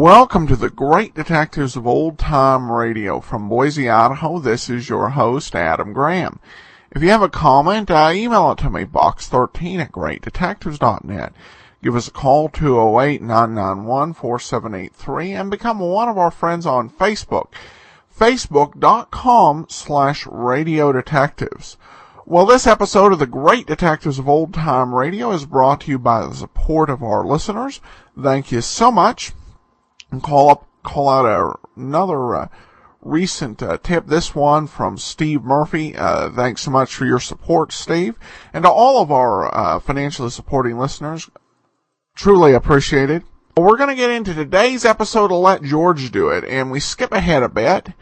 Welcome to the Great Detectives of Old Time Radio. From Boise, Idaho, this is your host, Adam Graham. If you have a comment, email it to me, box13@greatdetectives.net. Give us a call, 208-991-4783, and become one of our friends on Facebook, facebook.com/Radio Detectives. Well, this episode of the Great Detectives of Old Time Radio is brought to you by the support of our listeners. Thank you so much. And call out another recent tip, this one from Steve Murphy. Thanks so much for your support, Steve. And to all of our financially supporting listeners, truly appreciated. We're going to get into today's episode of Let George Do It, and we skip ahead a bit.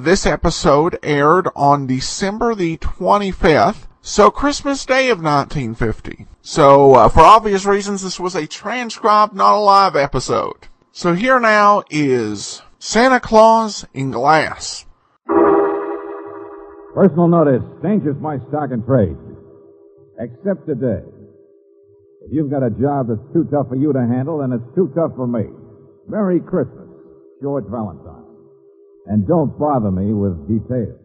This episode aired on December the 25th, so Christmas Day of 1950. So, for obvious reasons, this was a transcribed, not a live episode. So here now is Santa Claus in Glass. Personal notice, changes my stock and trade. Except today. If you've got a job that's too tough for you to handle, then it's too tough for me. Merry Christmas, George Valentine. And don't bother me with details.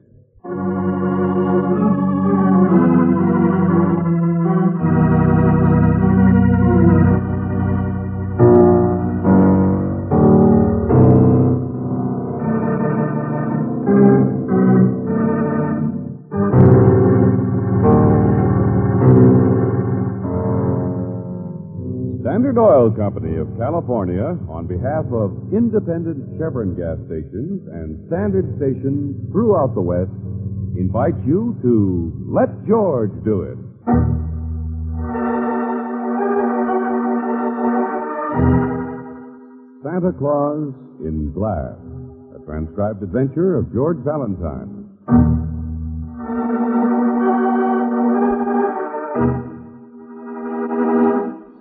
Standard Oil Company of California, on behalf of independent Chevron gas stations and standard stations throughout the West, invites you to Let George Do It. Santa Claus in Glass, a transcribed adventure of George Valentine.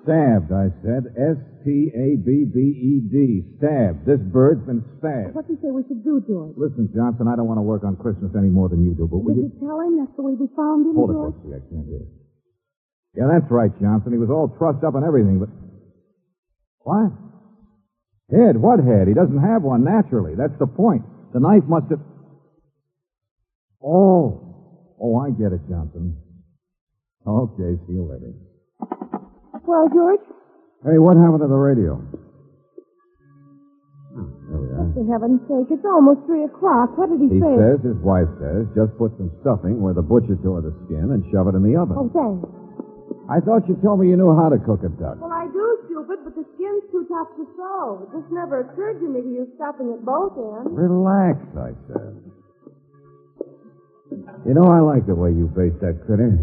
Stabbed, I said. S-T-A-B-B-E-D. Stabbed. This bird's been stabbed. What do you say we should do, George? Listen, Johnson, I don't want to work on Christmas any more than you do, but will Did you tell him that's the way we found him, Hold it, George? Betsy. I can't hear it. Yeah, that's right, Johnson. He was all trussed up and everything, but... What? Head? What head? He doesn't have one, naturally. That's the point. The knife must have... Oh, I get it, Johnson. Okay, see you later. Well, George? Hey, what happened to the radio? Oh, there we are. For heaven's sake, it's almost 3 o'clock. What did he say? He says, his wife says, just put some stuffing where the butcher tore the skin and shove it in the oven. Oh, thanks. I thought you told me you knew how to cook a duck. Well, I do, stupid, but the skin's too tough to sew. It just never occurred to me to use stuffing at both ends. Relax, I said. You know, I like the way you base that critter.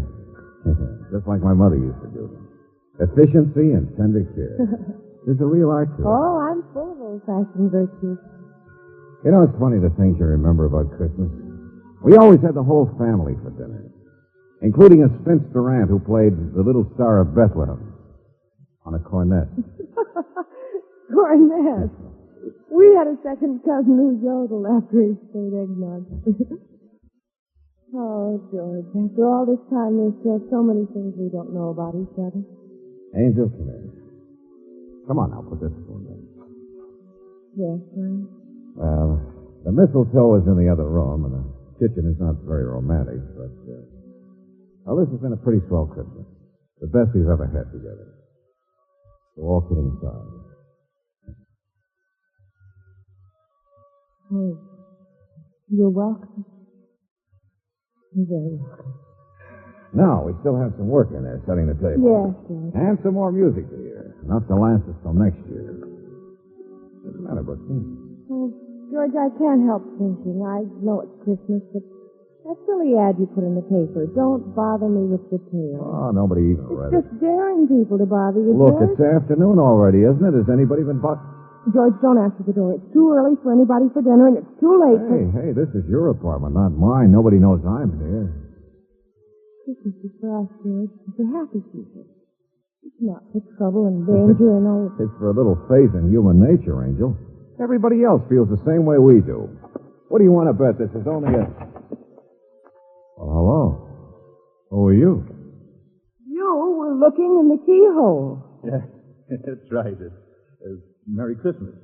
Just like my mother used to do. Efficiency and tender care. There's a real art to it. Oh, I'm full of old-fashioned virtues. You know, it's funny the things you remember about Christmas. We always had the whole family for dinner, including a spinster aunt who played the little star of Bethlehem on a cornet. Cornet. We had a second cousin who yodeled after he stayed eggnog. Oh, George, after all this time, there's still so many things we don't know about each other. Angel, come here. Come on now, put this spoon in. Yes, sir. Well, the mistletoe is in the other room, and the kitchen is not very romantic, but, well, this has been a pretty swell Christmas. The best we've ever had together. So all kidding aside. Oh, you're welcome. You're very welcome. Now, we still have some work in there, setting the table. Yes, George. And some more music to hear. Not to last us till next year. What's the matter, Brooksy? Oh, George, I can't help thinking. I know it's Christmas, but that silly ad you put in the paper, don't bother me with details. Oh, nobody even read It's just daring people to bother you, Look, George. it's afternoon already, isn't it? Has anybody been George, don't answer the door. It's too early for anybody for dinner, and it's too late for... Hey, this is your apartment, not mine. Nobody knows I'm here. Christmas is for us, George. It's for happy people. It's not for trouble and danger and all... It's for a little faith in human nature, Angel. Everybody else feels the same way we do. What do you want to bet this is only a... Well, hello. Who are you? You were looking in the keyhole. Yeah, that's right. Merry Christmas.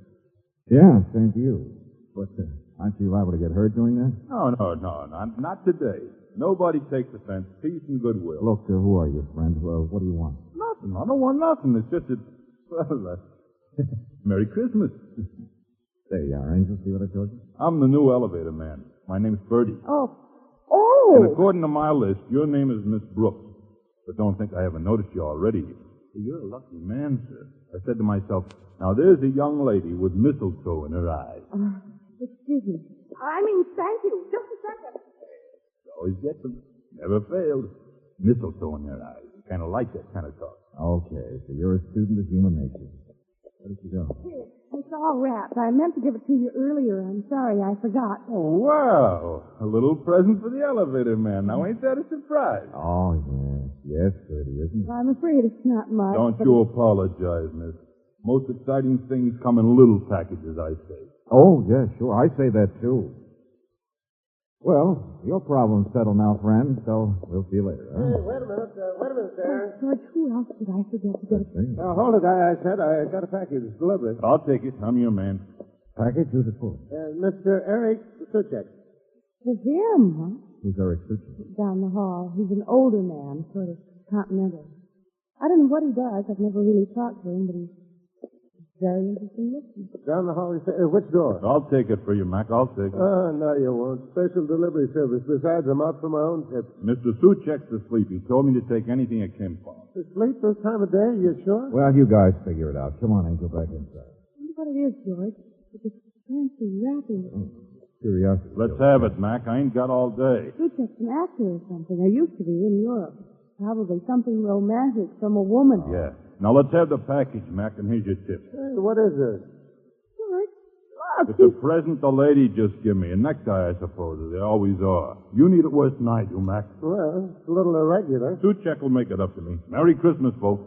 Yeah, same to you. But aren't you liable to get hurt doing that? No, not today. Nobody takes offense. Peace and goodwill. Look, who are you, friend? Well, what do you want? Nothing. I don't want nothing. It's just that, well, Merry Christmas. Say, Angel, see what I told you? I'm the new elevator man. My name's Bertie. Oh. And according to my list, your name is Miss Brooks. But don't think I haven't noticed you already. You're a lucky man, sir. I said to myself, now there's a young lady with mistletoe in her eyes. Excuse me. Thank you. Just a second. Always get them. Never failed. Mistletoe in her eyes. Kind of like that kind of talk. Okay, so you're a student of human nature. Where did you go? Here, it's all wrapped. I meant to give it to you earlier. I'm sorry, I forgot. Oh, wow. A little present for the elevator man. Now, ain't that a surprise? Oh, yes, Bertie, isn't it? I'm afraid it's not much. Don't you apologize, miss. Most exciting things come in little packages, I say. Oh, yeah, sure. I say that, too. Well, your problem's settled now, friend, so we'll see you later, huh? Hey, wait a minute, sir. George, who else did I forget to get it? Now, hold it. I said I got a package. It's delivered. I'll take it. I'm your man. Package? Who's it for? Mr. Eric Suchek. For him, huh? Who's Eric Suchek? Down the hall. He's an older man, sort of continental. I don't know what he does. I've never really talked to him, but he's very interesting looking. Down the hall, which door? I'll take it for you, Mac. I'll take it. Oh, no, you won't. Special delivery service. Besides, I'm out for my own trip. Mr. Suchek's asleep. He told me to take anything at Kim Farm. Sleep this time of day, you sure? Well, you guys figure it out. Come on, Angel, back inside. I wonder what it is, George. It's a fancy wrapping. Curiosity. Let's have it, Mac. I ain't got all day. Suchek's an actor or something. Or used to be in Europe. Probably something romantic from a woman. Yeah. Now, let's have the package, Mac, and here's your tip. Hey, what is it? George, look. It's a present the lady just gave me. A necktie, I suppose. They always are. You need it worse than I do, Mac. Well, it's a little irregular. Suchek will make it up to me. Merry Christmas, folks.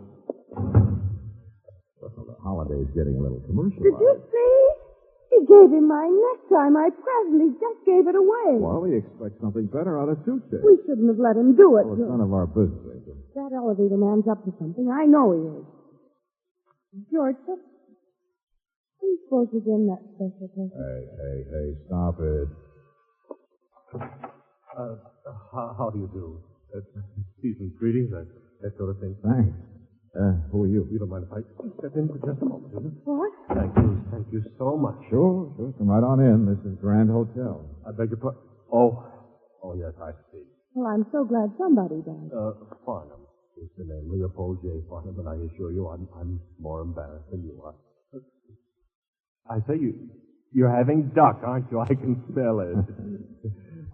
Well, the holiday's getting a little commercial. Did you see? He gave him my necktie, my present. He just gave it away. Well, we expect something better out of Suchek. We shouldn't have let him do it. Well, it's none of our business, Angel. That elevator man's up to something. I know he is. George, what do you suppose was in that special present? Hey, stop it. How do you do? Season's greetings, that sort of thing. Thanks. Who are you? You don't mind if I step in for just a moment, do you? What? Thank you so much. Sure. Come right on in. This is Grand Hotel. I beg your pardon. Oh, yes, I see. Well, I'm so glad somebody does. Farnham is the name, Leopold J. Farnham, and I assure you I'm more embarrassed than you are. I say you're having duck, aren't you? I can smell it.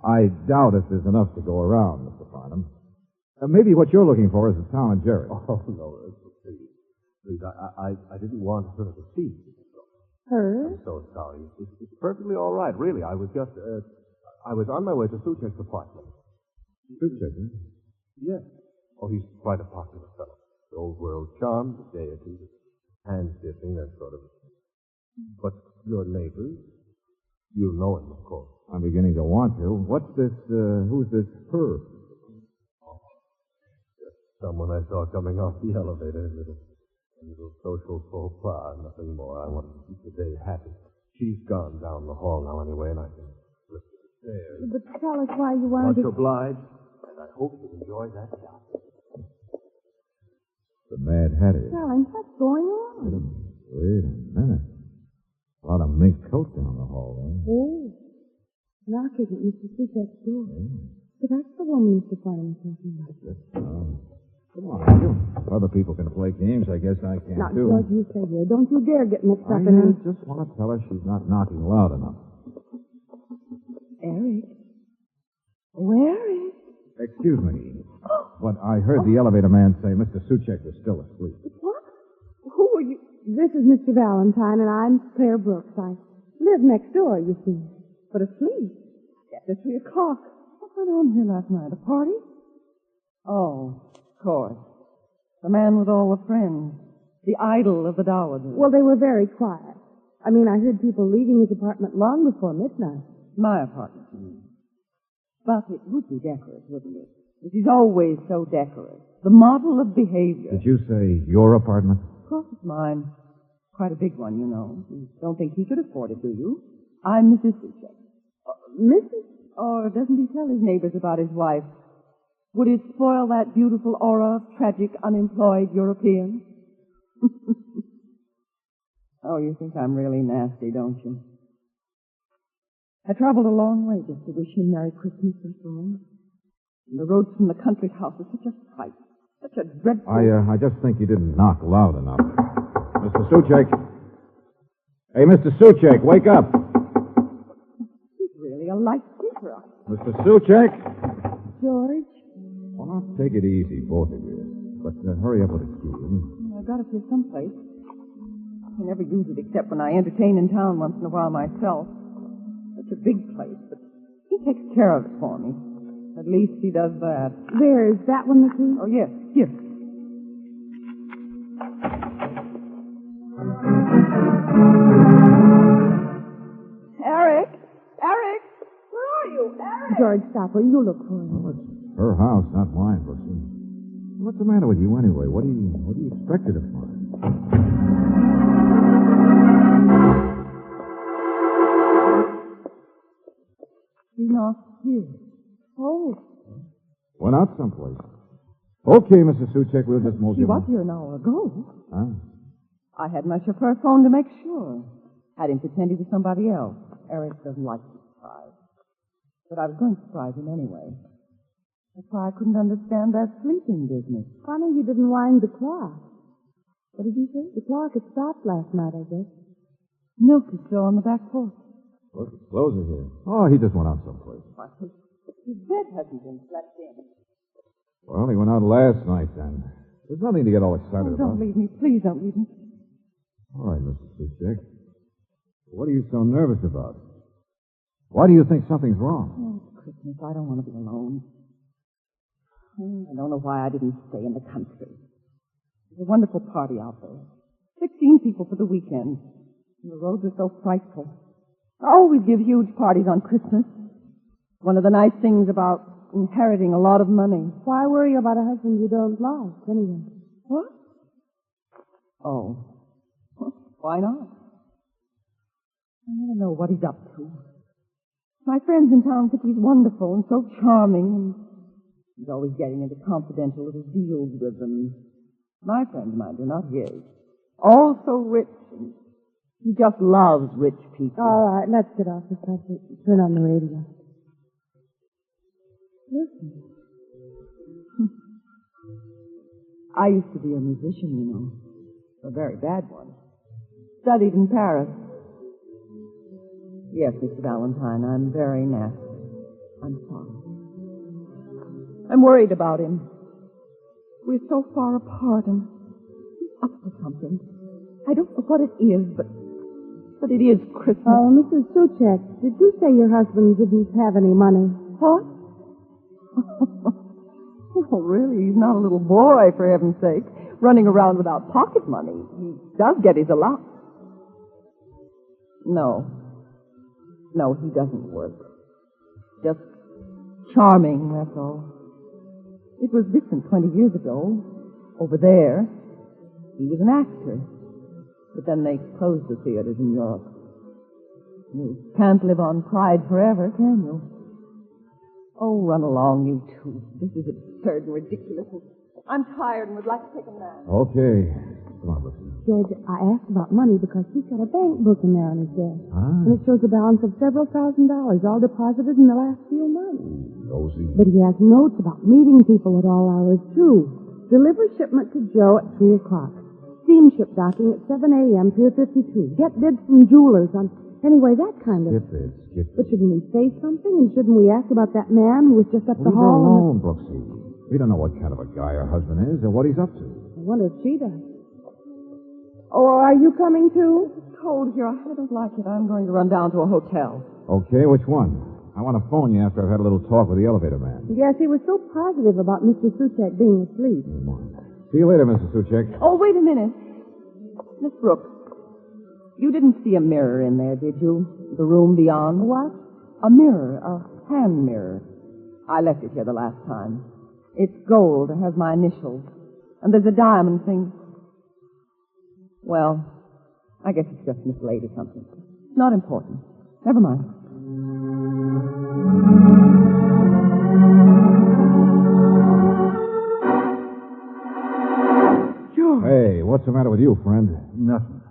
I doubt if there's enough to go around, Mr. Farnham. Maybe what you're looking for is a Tom and Jerry. Oh, no, please, I didn't want her to see. Her? I'm so sorry. It's perfectly all right, really. I was just, I was on my way to Suchek's apartment. Suchek, huh? Yes. Oh, he's quite a popular fellow. The old world charm, the gaiety, the hand-dipping, that sort of thing. But your neighbors, you know him, of course. I'm beginning to want to. What's this, who's this her? Someone I saw coming off the elevator. A little social faux pas, nothing more. I want to keep the day happy. She's gone down the hall now anyway, and I can slip to the stairs. But tell us why you wanted Much to... obliged, and I hope you enjoy that shot. The Mad Hatter. Darling, what's going on? Wait a minute. A lot of mink coat down the hall, eh? Oh, knocking at Mr. Suchek's door. But that's the woman Mr. Farnham is talking about. Come on, you. If other people can play games, I guess I can, Now, too. George, you stay here. Don't you dare get mixed up I in it. just want to tell her she's not knocking loud enough. Eric? Oh, Eric? Excuse me, but I heard the elevator man say Mr. Suchek was still asleep. What? Who are you? This is Mr. Valentine, and I'm Claire Brooks. I live next door, you see. But asleep. After 3 o'clock. What went on here last night? A party? Oh, of course. The man with all the friends. The idol of the Dowager. Well, they were very quiet. I mean, I heard people leaving his apartment long before midnight. My apartment. But it would be decorous, wouldn't it? She's always so decorous. The model of behavior. Did you say your apartment? Of course it's mine. Quite a big one, you know. You don't think he could afford it, do you? I'm Mrs. Suchek. Mrs. Or doesn't he tell his neighbors about his wife? Would it spoil that beautiful aura of tragic, unemployed European? Oh, you think I'm really nasty, don't you? I traveled a long way just to wish him Merry Christmas and so on. And the roads from the country house are such a fright, such a dreadful... I just think you didn't knock loud enough. Mr. Suchek. Hey, Mr. Suchek, wake up. He's really a light sleeper. Mr. Suchek. George? Well, now, take it easy, both of you. But hurry up with the key. I've got it here someplace. I never use it except when I entertain in town once in a while myself. It's a big place, but he takes care of it for me. At least he does that. There, is that one the key? Oh, yes. Here. Eric! Eric! Where are you? Eric! George, stop. Will you look for him? Well, it's her house, not mine, Brooksy. What's the matter with you anyway? What do you expect her to find? He's not here. Oh. Went out someplace. Okay, Mrs. Suchek, we'll just move She you was on. here an hour ago. Huh? I had my chauffeur phone to make sure. Had him pretend he was somebody else. Eric doesn't like to be surprised. But I was going to surprise him anyway. That's why I couldn't understand that sleeping business. Funny you didn't wind the clock. What did you say? The clock had stopped last night, I guess. Milk is still on the back porch. Look, the clothes are here. Oh, he just went out someplace. Why, his bed hasn't been slept in. Well, he went out last night, then. There's nothing to get all Oh, excited don't about. leave me. Please don't leave me. All right, Mrs. Suchek. What are you so nervous about? Why do you think something's wrong? Oh, it's Christmas. I don't want to be alone. I don't know why I didn't stay in the country. There's a wonderful party out there. 16 people for the weekend. And the roads are so frightful. I always give huge parties on Christmas. One of the nice things about inheriting a lot of money. Why worry about a husband you don't like, anyway? What? Oh. Why not? I never know what he's up to. My friends in town think he's wonderful and so charming, and he's always getting into confidential little deals with them. My friends, mind you, not his. All so rich, and he just loves rich people. All right, let's get off the subject. Turn on the radio. Listen. I used to be a musician, you know. A very bad one. Studied in Paris. Yes, Mr. Valentine, I'm very nasty. I'm sorry. I'm worried about him. We're so far apart, and he's up to something. I don't know what it is, but it is Christmas. Oh, Mrs. Suchek, did you say your husband didn't have any money? What? Oh, really? He's not a little boy, for heaven's sake, running around without pocket money. He does get his allowance. No, he doesn't work. Just charming, that's all. It was different 20 years ago. Over there, he was an actor. But then they closed the theaters in Europe. You can't live on pride forever, can you? Oh, run along, you two. This is absurd and ridiculous. I'm tired and would like to take a nap. Okay. Come on, Brooksy. George, I asked about money because he's got a bank book in there on his desk. Ah. And it shows a balance of several $1,000s, all deposited in the last few months. Nosy. But he has notes about meeting people at all hours, too. Deliver shipment to Joe at 3 o'clock. Steamship docking at 7 a.m., Pier 52. Get bids from jewelers on... Anyway, that kind of... Skip it. But shouldn't we say something? And shouldn't we ask about that man who was just up the Leave her hall? alone, Brooksy. We don't know what kind of a guy her husband is or what he's up to. I wonder if she does. Oh, are you coming too? It's cold here. I don't like it. I'm going to run down to a hotel. Okay, which one? I want to phone you after I've had a little talk with the elevator man. Yes, he was so positive about Mr. Suchek being asleep. Come on. See you later, Mrs. Suchek. Oh, wait a minute. Miss Brooks, you didn't see a mirror in there, did you? The room beyond? What? A mirror, a hand mirror. I left it here the last time. It's gold. It has my initials. And there's a diamond thing. Well, I guess it's just mislaid or something. Not important. Never mind. George. Hey, what's the matter with you, friend? Nothing.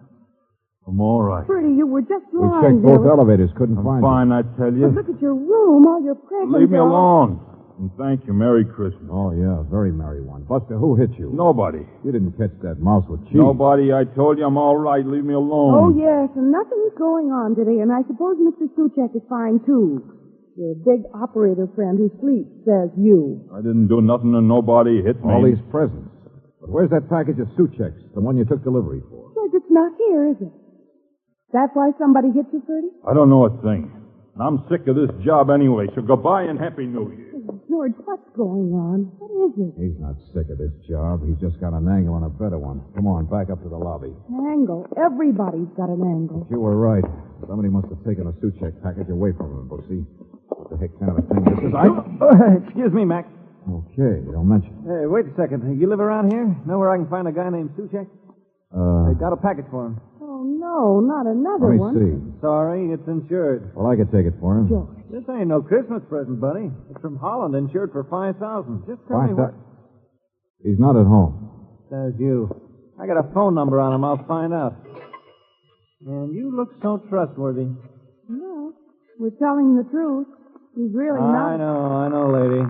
I'm all right. Pretty, you were just We lying checked both there. elevators, couldn't find Fine, I tell But you. look at your room, all your presents. Leave me all- alone. And thank you. Merry Christmas. you. Oh, yeah, very merry one. Buster, who hit you? Nobody. You didn't catch that mouse with cheese. Nobody. I told you I'm all right. Leave me Oh, alone. yes, and nothing's going on today, and I suppose Mr. Suchek is fine, too. Your big operator friend who sleeps says you. I didn't do nothing and nobody hit me. All these presents. But where's that package of Suchek's, the one you took delivery for? George, it's not here, is it? That's why somebody hit you, Ferdy? I don't know a thing. I'm sick of this job anyway, so goodbye and Happy New Year. George, what's going on? What is it? He's not sick of this job. He's just got an angle on a better one. Come on, back up to the lobby. Angle. Everybody's got an angle. You were right. Somebody must have taken a Suchek package away from him, Bugsy. What the heck kind of a thing this is? Excuse me, Mac. Okay, don't mention. Hey, wait a second. You live around here? Know where I can find a guy named Suchek? I got a package for him. Oh, no, not another Let me one. see. Sorry, it's insured. Well, I could take it for him. George. This ain't no Christmas present, buddy. It's from Holland, insured for $5,000. Just tell me what... He's not at home. There's you. I got a phone number on him. I'll find out. And you look so trustworthy. No, we're telling the truth. He's really I not. know, lady.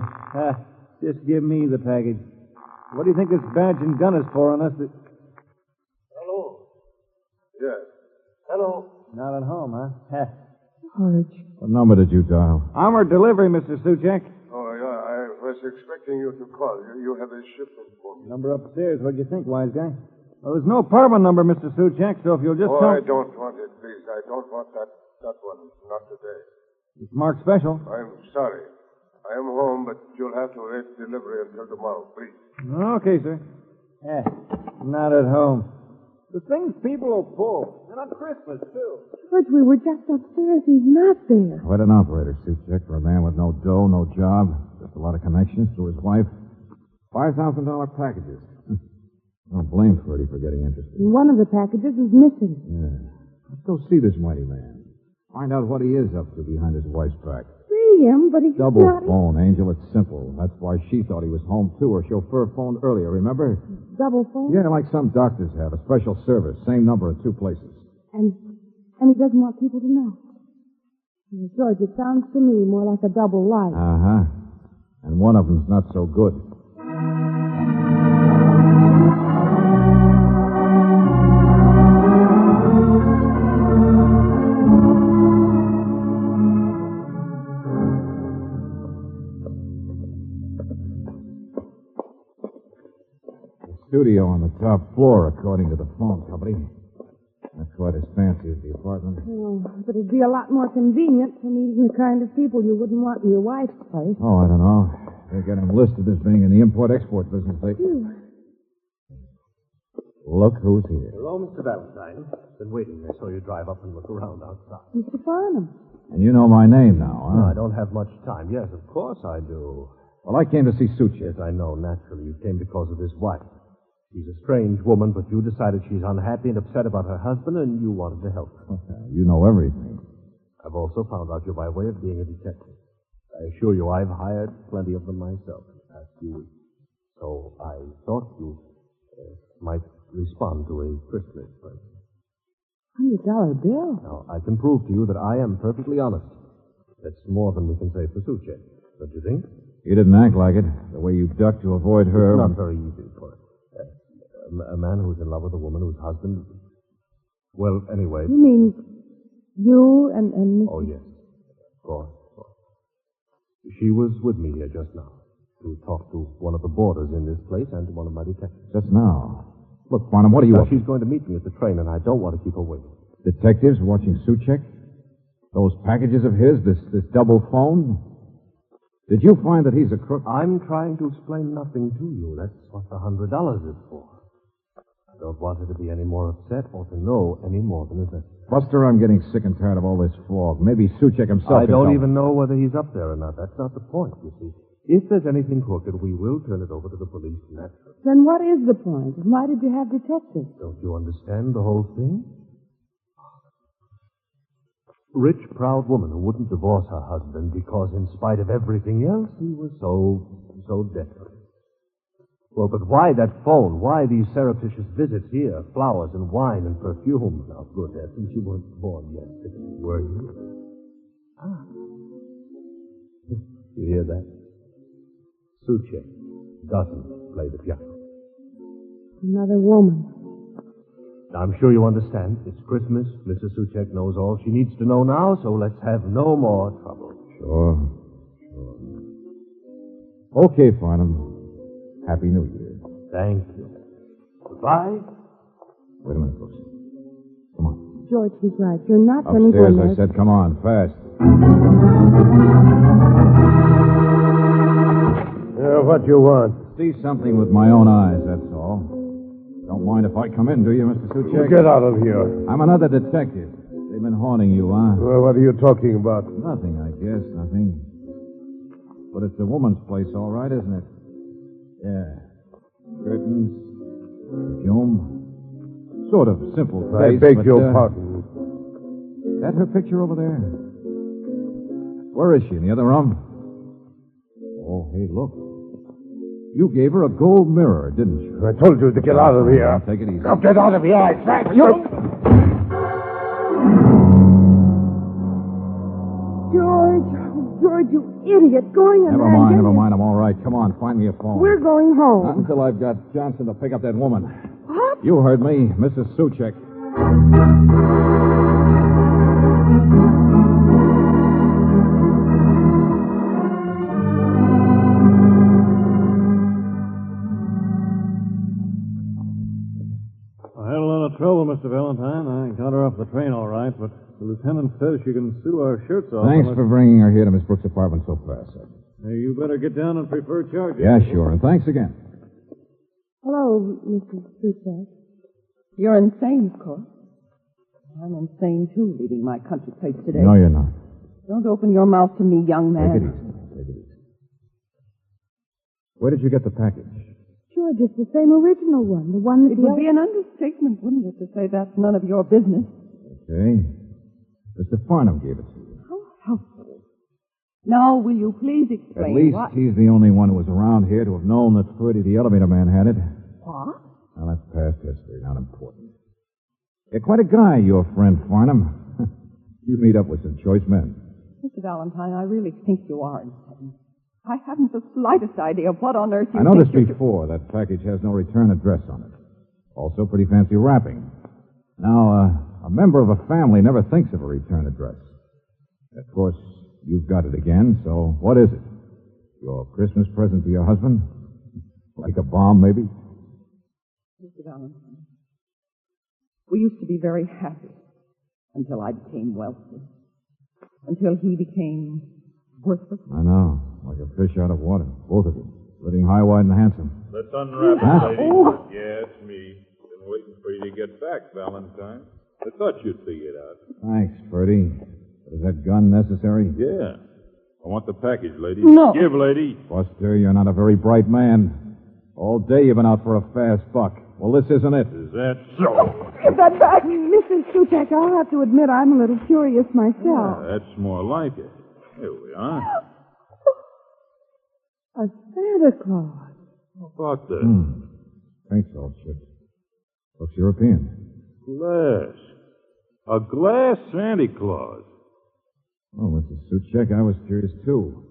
Just give me the package. What do you think this badge and gun is for unless it... Hello. Yes. Hello. Not at home, huh? George. What number did you dial? Armored delivery, Mr. Suchek. Oh, yeah, I was expecting you to call. You have a shipment for me. Number upstairs. What'd you think, wise guy? Well, there's no apartment number, Mr. Suchek, so if you'll just tell... I don't want it, please. I don't want that one. Not today. It's marked special. I'm sorry. I am home, but you'll have to wait delivery until tomorrow, please. Okay, sir. Not at home. The things people will pull. And on Christmas, too. George, we were just upstairs. He's not there. Quite an operator, Suchek, for a man with no dough, no job, just a lot of connections through his wife. $5,000 packages. Don't blame Ferdy for getting interested. One of the packages is missing. Yeah. Let's go see this mighty man. Find out what he is up to behind his wife's back. See him, but he's Double not... phone, Angel. It's simple. That's why she thought he was home, too. Her chauffeur phoned earlier, remember? Double phone? Yeah, like some doctors have. A special service. Same number at two places. And he doesn't want people to know. George, it sounds to me more like a double life. Uh-huh. And one of them's not so good. Studio on the top floor, according to the phone company. Not quite as fancy as the apartment. Oh, but it'd be a lot more convenient for meeting the kind of people you wouldn't want in your wife's place. Oh, I don't know. They got him listed as being in the import-export business. Look who's here. Hello, Mr. Valentine. Been waiting. I saw you drive up and look around outside. Mr. Farnham. And you know my name now, huh? No, I don't have much time. Yes, of course I do. Well, I came to see Suchek. Yes, I know. Naturally, you came because of his wife. She's a strange woman, but you decided she's unhappy and upset about her husband, and you wanted to help her. You know everything. I've also found out you by way of being a detective. I assure you I've hired plenty of them myself in the past few weeks. So I thought you might respond to a Christmas present. $100 bill. Now, I can prove to you that I am perfectly honest. That's more than we can say for Suchek. Don't you think? You didn't act like it. The way you ducked to avoid her. It's not very easy for it. A man who's in love with a woman whose husband... Well, anyway... You mean you and... Oh, yes. Of course. She was with me here just now to talk to one of the boarders in this place and to one of my detectives. Just now. Look, Farnham, what are you Now, up to? she's going to meet me at the train, and I don't want to keep her waiting. Detectives watching Suchek? Those packages of his, this double phone? Did you find that he's a crook? I'm trying to explain nothing to you. That's what the $100 is for. I don't want her to be any more upset or to know any more than is necessary. Buster, I'm getting sick and tired of all this fog. Maybe Suchek himself I can don't tell even me. know whether he's up there or not. That's not the point, you see. If there's anything crooked, we will turn it over to the police naturally. Then what is the point? And why did you have detectives? Don't you understand the whole thing? rich, proud woman who wouldn't divorce her husband because, in spite of everything else, he was so desperate. Well, but why that phone? Why these surreptitious visits here? Flowers and wine and perfume. Now, good heavens, you weren't born yesterday, were you? Ah. You hear that? Suchek doesn't play the piano. Another woman. Now, I'm sure you understand. It's Christmas. Mrs. Suchek knows all she needs to know now, so let's have no more trouble. Sure. Okay, Farnham. Happy New Year. Thank you. Goodbye. Wait a minute, folks. Come on. George, he's right. You're not going to go Upstairs, there. I said, come on, fast. What you want? See something with my own eyes, that's all. Don't mind if I come in, do you, Mr. Suchek? Get out of here. I'm another detective. They've been haunting you, huh? Well, what are you talking about? Nothing, I guess, nothing. But it's a woman's place, all right, isn't it? Yeah. Curtains, perfume. Sort of simple I face, beg but, your pardon. That her picture over there? Where is she, in the other room? Oh, hey, look. You gave her a gold mirror, didn't you? I told you to get out of here. Take it easy. Now get out of here, I said. George, you idiot. Going in Never there and mind, getting never it. mind. I'm all right. Come on, find me a phone. We're going home. Not until I've got Johnson to pick up that woman. What? You heard me, Mrs. Suchek. I had a lot of trouble, Mr. Valentine. I got her off the train all right, but the lieutenant says she can sue our shirts off. Thanks for bringing her here to Miss Brooks' apartment so fast, sir. Hey, you better get down and prefer charges. Yeah, sure. And thanks again. Hello, Mrs. Suchek. You're insane, of course. I'm insane, too, leaving my country place today. No, you're not. Don't open your mouth to me, young Take it man. easy. Take it easy. Where did you get the package? George, it's the same original one. The one that It would be an understatement, wouldn't it, to say that's none of your business? Okay. Mr. Farnham gave it to you. How helpful. Now, will you please explain At least what... he's the only one who was around here to have known that Ferdy, the elevator man, had it. What? Now, that's past history, not important. You're quite a guy, your friend Farnham. You meet up with some choice men. Mr. Valentine, I really think you are insane. I haven't the slightest idea of what on earth you I noticed think you before that package has no return address on it. Also pretty fancy wrapping. Now, a member of a family never thinks of a return address. Of course, you've got it again, so what is it? Your Christmas present to your husband? Like a bomb, maybe? Mr. Valentine, we used to be very happy until I became wealthy. Until he became worthless. I know. Like a fish out of water. Both of you. Living high, wide, and handsome. Let's unwrap Huh? it, lady. Oh. Yeah, it's me. Been waiting for you to get back, Valentine. I thought you'd figure it out. Thanks, Ferdy. But is that gun necessary? Yeah. I want the package, lady. No. Give, lady. Buster, you're not a very bright man. All day you've been out for a fast buck. Well, this isn't it. Is that so? Give that back. Mrs. Suchek, I'll have to admit I'm a little curious myself. That's more like it. Here we are. A Santa Claus. How about that? Thanks, old chip. Looks European. Glass. A glass Santa Claus. Oh, Mrs. Suchek, I was curious, too.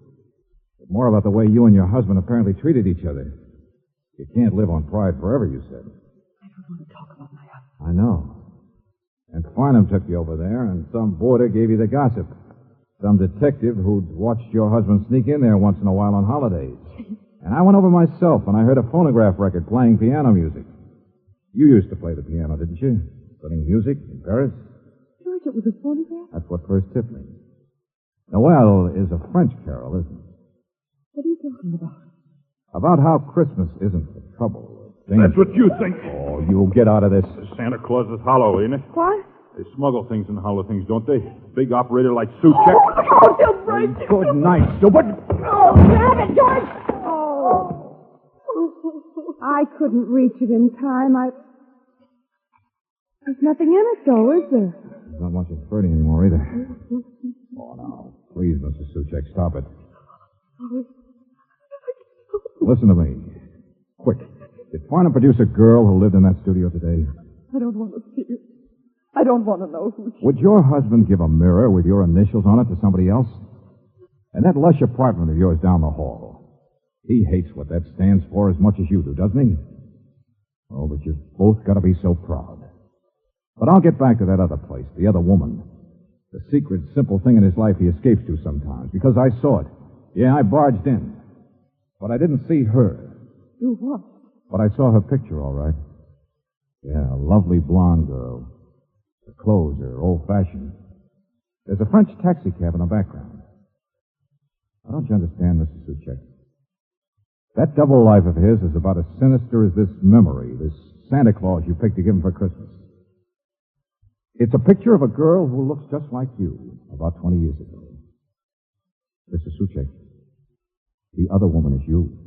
But more about the way you and your husband apparently treated each other. You can't live on pride forever, you said. I don't want to talk about my husband. I know. And Farnham took you over there, and some boarder gave you the gossip. Some detective who'd watched your husband sneak in there once in a while on holidays. And I went over myself, and I heard a phonograph record playing piano music. You used to play the piano, didn't you? Studying music in Paris? George, it was a photograph? That's what first tipped me. Noel is a French carol, isn't it? What are you talking about? About how Christmas isn't the trouble. Danger. That's what you think. Oh, you'll get out of this. Santa Claus is hollow, ain't it? What? They smuggle things and hollow things, don't they? Big operator like Suchek. Oh, he'll break you. Good night, stupid. Oh, grab it, George! Oh. I couldn't reach it in time. There's nothing in it, though, is there? He's not watching Freddie anymore either. Oh, no. Please, Mrs. Suchek, stop it. Listen to me. Quick. Did Farnham produce a girl who lived in that studio today? I don't want to see it. I don't want to know who she... Would your husband give a mirror with your initials on it to somebody else? And that lush apartment of yours down the hall. He hates what that stands for as much as you do, doesn't he? Oh, but you've both got to be so proud. But I'll get back to that other place, the other woman. The secret, simple thing in his life he escapes to sometimes, because I saw it. Yeah, I barged in. But I didn't see her. You what? But I saw her picture, all right. Yeah, a lovely blonde girl. Her clothes are old-fashioned. There's a French taxicab in the background. Now, don't you understand, Mrs. Suchek? That double life of his is about as sinister as this memory, this Santa Claus you picked to give him for Christmas. It's a picture of a girl who looks just like you about 20 years ago. Mr. Suchek, the other woman is you.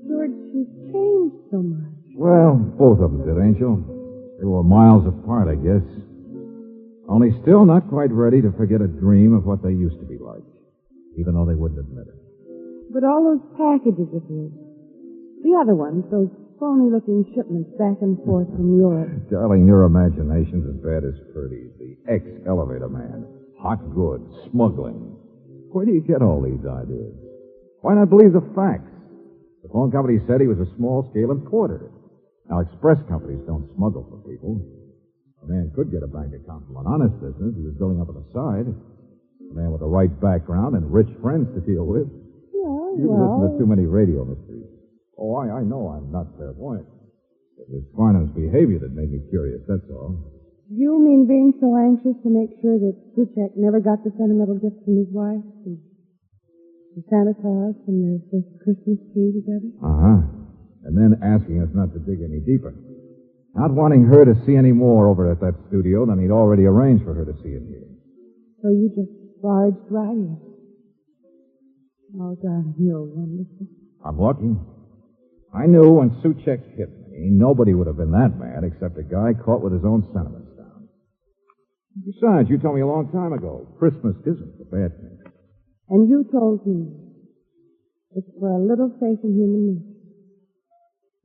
George, she's changed so much. Well, both of them did, Angel. They were miles apart, I guess. Only still not quite ready to forget a dream of what they used to be like, even though they wouldn't admit it. But all those packages of his, the other ones, those phony-looking shipments back and forth from Europe. Darling, your imagination's as bad as Ferdy's, the ex-elevator man. Hot goods, smuggling. Where do you get all these ideas? Why not believe the facts? The phone company said he was a small-scale importer. Now, express companies don't smuggle for people. A man could get a bank account from an honest business he was building up on the side. A man with the right background and rich friends to deal with. Yeah, You listen to too many radio mysteries. Oh, I know I'm not clairvoyant. It was Farnham's behavior that made me curious, that's all. You mean being so anxious to make sure that Suchek never got the sentimental gift from his wife? The Santa Claus and their first Christmas tree together? Uh-huh. And then asking us not to dig any deeper. Not wanting her to see any more over at that studio than he'd already arranged for her to see in here. So you just barged right in. Oh, darling, you're wonderful. I'm lucky. I knew when Suchek hit me, nobody would have been that mad except a guy caught with his own sentiments down. Besides, you told me a long time ago, Christmas isn't a bad thing. And you told me it's for a little faith in human nature.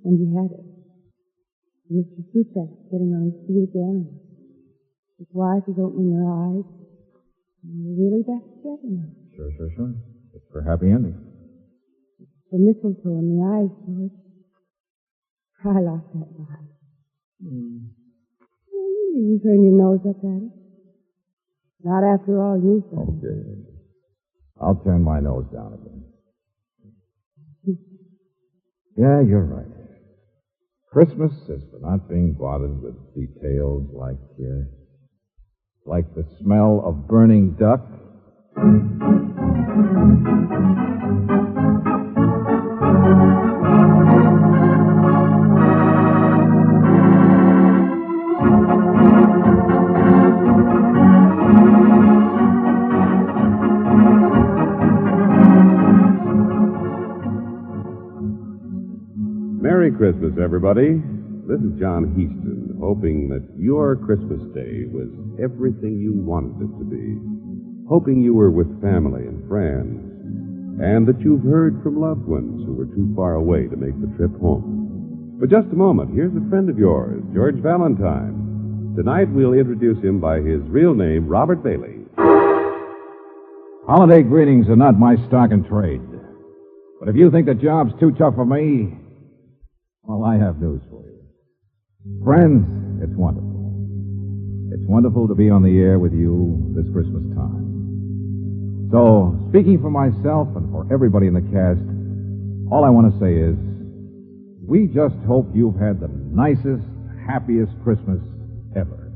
And you had it. Mr. Suchek sitting on his feet again. His wife is opening her eyes. And you're really back together now. Sure. It's for a happy ending. The mistletoe in the eyes, George. I like that line. You turn your nose up at it. Not after all you said. Okay. I'll turn my nose down again. Yeah, you're right. Christmas is for not being bothered with details like the smell of burning duck. Merry Christmas, everybody. This is John Heaston, hoping that your Christmas day was everything you wanted it to be. Hoping you were with family and friends, and that you've heard from loved ones who were too far away to make the trip home. For just a moment, here's a friend of yours, George Valentine. Tonight we'll introduce him by his real name, Robert Bailey. Holiday greetings are not my stock in trade. But if you think the job's too tough for me, well, I have news for you. Friends, it's wonderful. It's wonderful to be on the air with you this Christmas time. So, speaking for myself and for everybody in the cast, all I want to say is, we just hope you've had the nicest, happiest Christmas ever.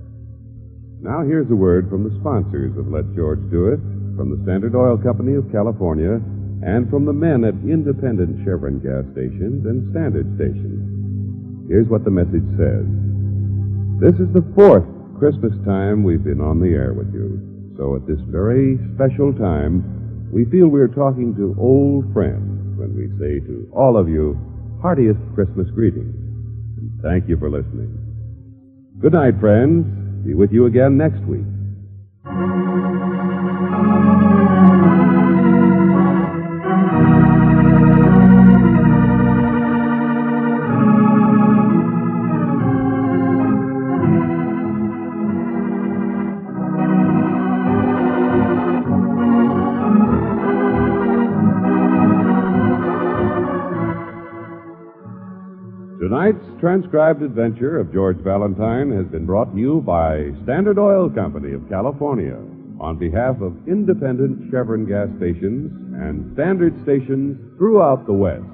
Now here's a word from the sponsors of Let George Do It, from the Standard Oil Company of California, and from the men at independent Chevron gas stations and Standard stations. Here's what the message says. This is the 4th Christmas time we've been on the air with you. So at this very special time, we feel we're talking to old friends when we say to all of you, heartiest Christmas greetings. And thank you for listening. Good night, friends. Be with you again next week. Tonight's transcribed adventure of George Valentine has been brought to you by Standard Oil Company of California on behalf of independent Chevron gas stations and standard stations throughout the West.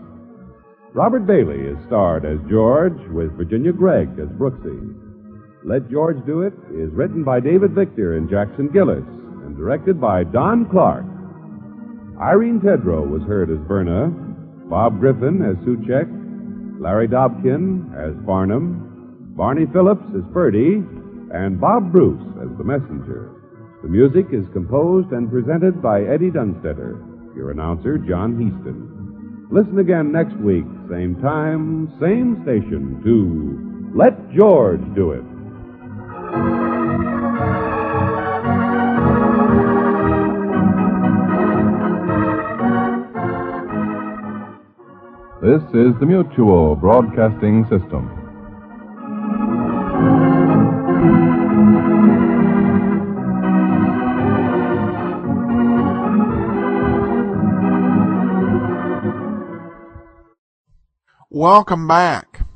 Robert Bailey is starred as George with Virginia Gregg as Brooksy. Let George Do It is written by David Victor and Jackson Gillis and directed by Don Clark. Irene Tedrow was heard as Verna, Bob Griffin as Suchek, Larry Dobkin as Farnham, Barney Phillips as Ferdy, and Bob Bruce as the messenger. The music is composed and presented by Eddie Dunstetter, your announcer, John Heaston. Listen again next week, same time, same station, to Let George Do It. This is the Mutual Broadcasting System. Welcome back.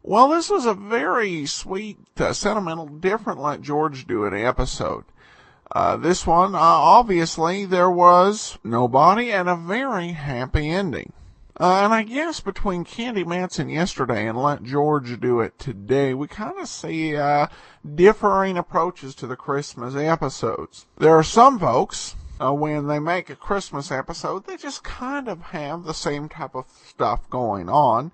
Well, this was a very sweet, sentimental, different Let George Do It episode. This one, obviously, there was nobody and a very happy ending. And I guess between Candy Manson yesterday and Let George Do It today, we kind of see differing approaches to the Christmas episodes. There are some folks, when they make a Christmas episode, they just kind of have the same type of stuff going on,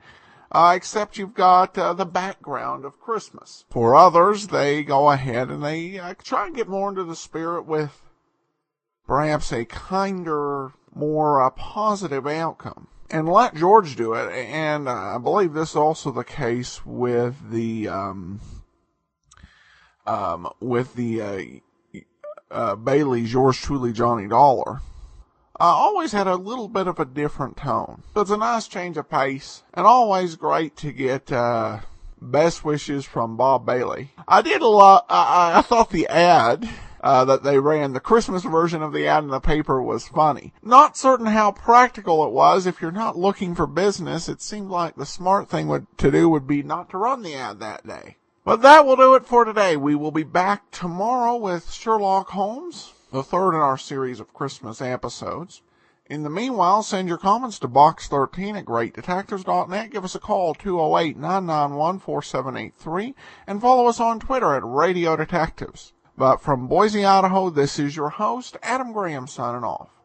except you've got the background of Christmas. For others, they go ahead and they try and get more into the spirit with perhaps a kinder, more positive outcome. And Let George Do It, and I believe this is also the case with the Bailey's Yours Truly Johnny Dollar, always had a little bit of a different tone. So it's a nice change of pace, and always great to get best wishes from Bob Bailey. I thought the ad that they ran, the Christmas version of the ad in the paper, was funny. Not certain how practical it was. If you're not looking for business, it seemed like the smart thing to do would be not to run the ad that day. But that will do it for today. We will be back tomorrow with Sherlock Holmes, the third in our series of Christmas episodes. In the meanwhile, send your comments to box13@greatdetectives.net. Give us a call, 208-991-4783, and follow us on Twitter at Radio Detectives. But from Boise, Idaho, this is your host, Adam Graham, signing off.